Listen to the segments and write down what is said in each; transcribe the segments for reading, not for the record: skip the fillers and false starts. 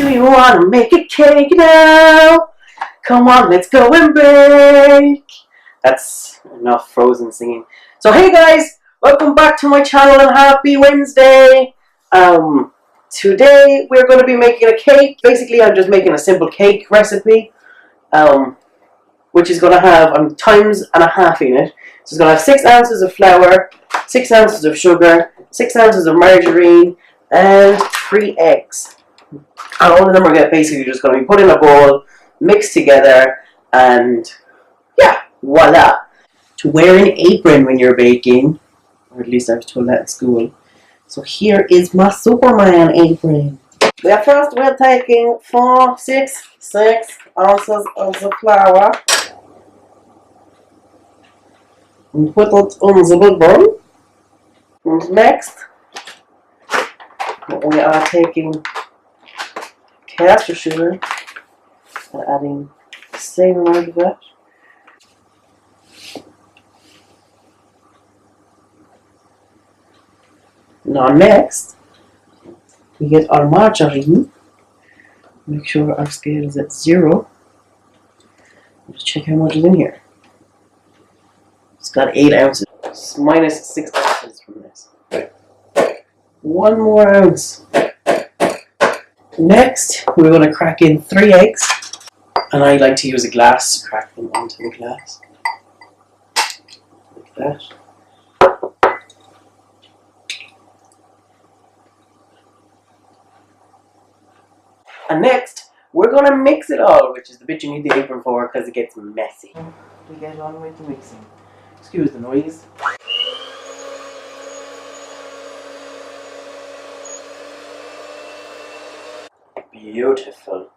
Do you want to make a cake now? Come on, let's go and bake. That's enough Frozen singing. So hey guys, welcome back to my channel and happy Wednesday. Today we're going to be making a cake. Basically, I'm just making a simple cake recipe, which is going to have times and a half in it. So it's going to have 6 ounces of flour, 6 ounces of sugar, 6 ounces of margarine, and 3 eggs. And all of them are basically just going to be put in a bowl, mixed together, and yeah, voila. To wear an apron when you're baking, or at least I was told that in school. So here is my Superman apron. First we're taking 6 ounces of the flour and put it on the bowl. And next, we are taking caster sugar and adding the same amount of that. Now next, we get our margarine. Make sure our scale is at 0. Just check how much is in here. It's got 8 ounces. It's minus 6 ounces from this. 1 more ounce. Next, we're going to crack in 3 eggs. And I like to use a glass to crack them onto the glass. Like that. And next, we're going to mix it all, which is the bit you need the apron for because it gets messy. We get on with the mixing. Excuse the noise. Beautiful.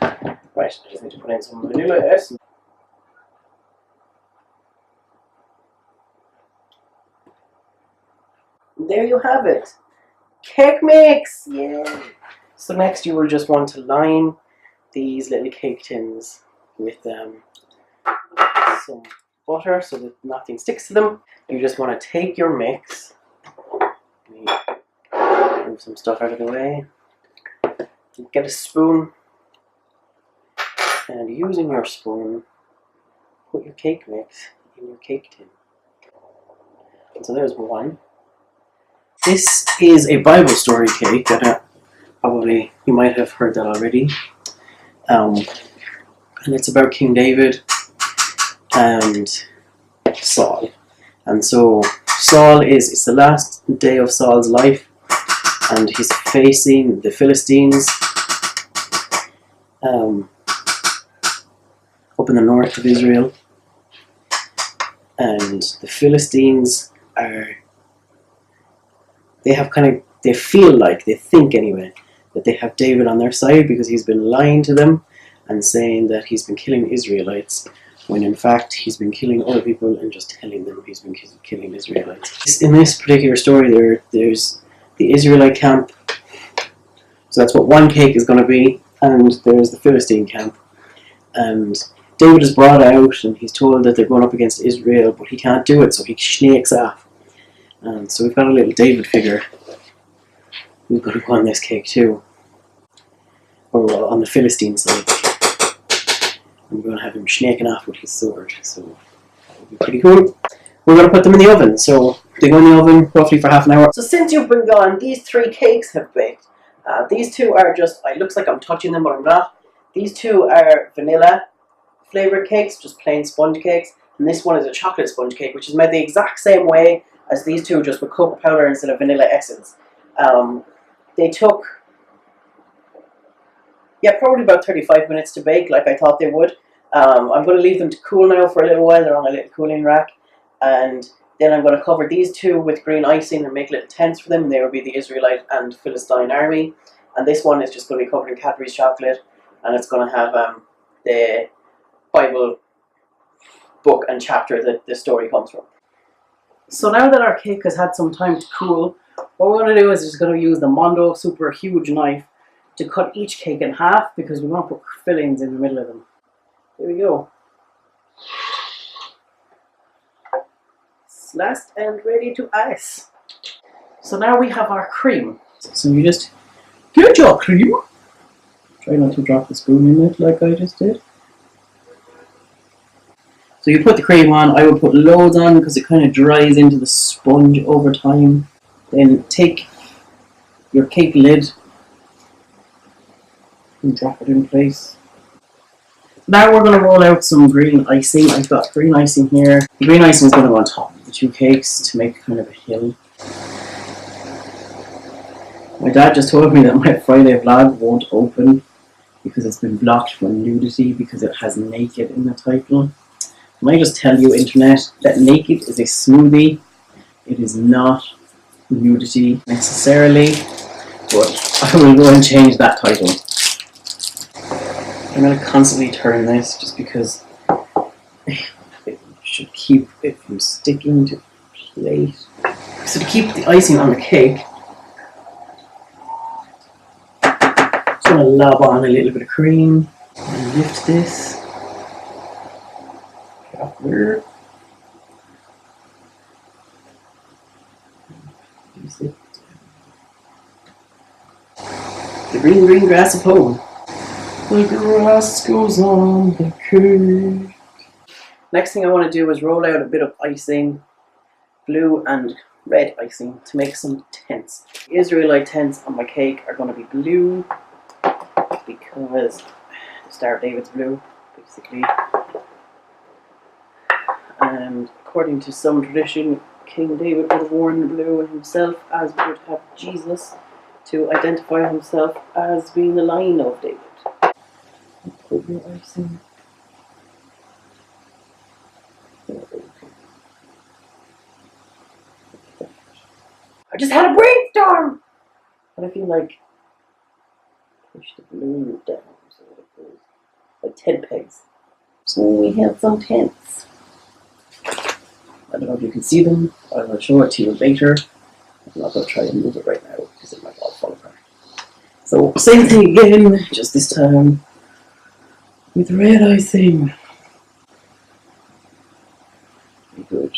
Right, I just need to put in some vanilla essence. There you have it. Cake mix! Yay! So next you will just want to line these little cake tins with some butter so that nothing sticks to them. You just want to take your mix, move some stuff out of the way, get a spoon, and using your spoon, put your cake mix in your cake tin. And so there's one. This is a Bible story cake that probably you might have heard that already. And it's about King David and Saul. And so Saul it's the last day of Saul's life, and he's facing the Philistines up in the north of Israel. And the Philistines they feel like, they think anyway, that they have David on their side because he's been lying to them and saying that he's been killing Israelites, when in fact he's been killing other people and just telling them he's been killing Israelites. In this particular story there's the Israelite camp, so that's what one cake is going to be, and there's the Philistine camp. And David is brought out and he's told that they're going up against Israel, but he can't do it, so he snakes off. And so we've got a little David figure. We've got to go on this cake too. Or well, on the Philistine side. And we're going to have him snaking off with his sword. So that would be pretty cool. We're going to put them in the oven. So they go in the oven roughly for half an hour. So since you've been gone, these 3 cakes have baked. These 2 are just, it looks like I'm touching them, but I'm not. These 2 are vanilla flavored cakes, just plain sponge cakes. And this one is a chocolate sponge cake, which is made the exact same way as these 2, just with cocoa powder instead of vanilla essence. They took, probably about 35 minutes to bake, like I thought they would. I'm going to leave them to cool now for a little while. They're on a little cooling rack. And then I'm going to cover these 2 with green icing and make little tents for them. And they will be the Israelite and Philistine army. And this one is just going to be covered in Cadbury's chocolate. And it's going to have the Bible book and chapter that the story comes from. So now that our cake has had some time to cool, what we're going to do is just going to use the Mondo super huge knife to cut each cake in half, because we want to put fillings in the middle of them. Here we go. Sliced and ready to ice. So now we have our cream. So you just get your cream Try not to drop the spoon in it like I just did. So you put the cream on. I would put loads on because it kind of dries into the sponge over time. Then take your cake lid and drop it in place. Now we're going to roll out some green icing. I've got green icing here. The green icing is going to go on top of the two cakes to make kind of a hill. My dad just told me that my Friday vlog won't open because it's been blocked from nudity because it has naked in the title. Can I just tell you, internet, that naked is a smoothie. It is not nudity necessarily, but I will go and change that title. I'm going to constantly turn this just because it should keep it from sticking to the plate. So to keep the icing on the cake, I'm going to lob on a little bit of cream and lift this. Up there. The green grass of home. The grass goes on the cake. Next thing I want to do is roll out a bit of icing, blue and red icing, to make some tents. The Israelite tents on my cake are going to be blue because the Star of David's blue, basically. And according to some tradition, King David would have worn blue himself, as would have Jesus, to identify himself as being the line of David. Put your icing. I just had a brainstorm! And I feel like push the balloon down so it goes like tent pegs. So we have some tents. I don't know if you can see them. I will show it to you later. I'm not going to try and move it right now because it might all fall apart. So same thing again, just this time with red icing. Very good.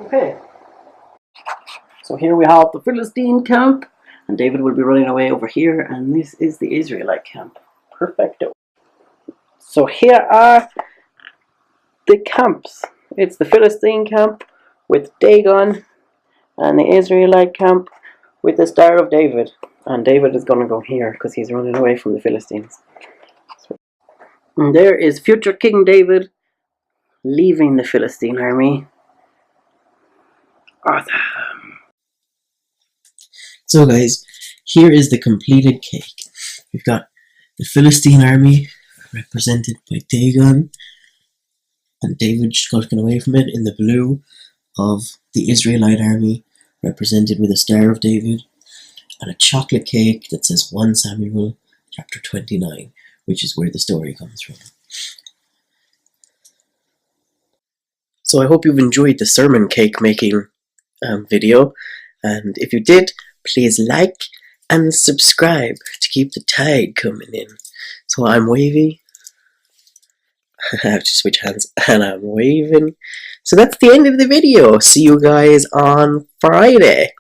Okay. So here we have the Philistine camp, and David will be running away over here, and this is the Israelite camp. Perfecto. So here are the camps. It's the Philistine camp with Dagon, and the Israelite camp with the Star of David. And David is going to go here because he's running away from the Philistines. And there is future King David leaving the Philistine army. Awesome. So guys, here is the completed cake. We've got the Philistine army represented by Dagon, and David skulking away from it in the blue of the Israelite army represented with a Star of David, and a chocolate cake that says 1 Samuel chapter 29, which is where the story comes from. So I hope you've enjoyed the sermon cake making video, and if you did, please like and subscribe to keep the tide coming in. So I'm Wavey. I have to switch hands, and I'm waving. So that's the end of the video. See you guys on Friday.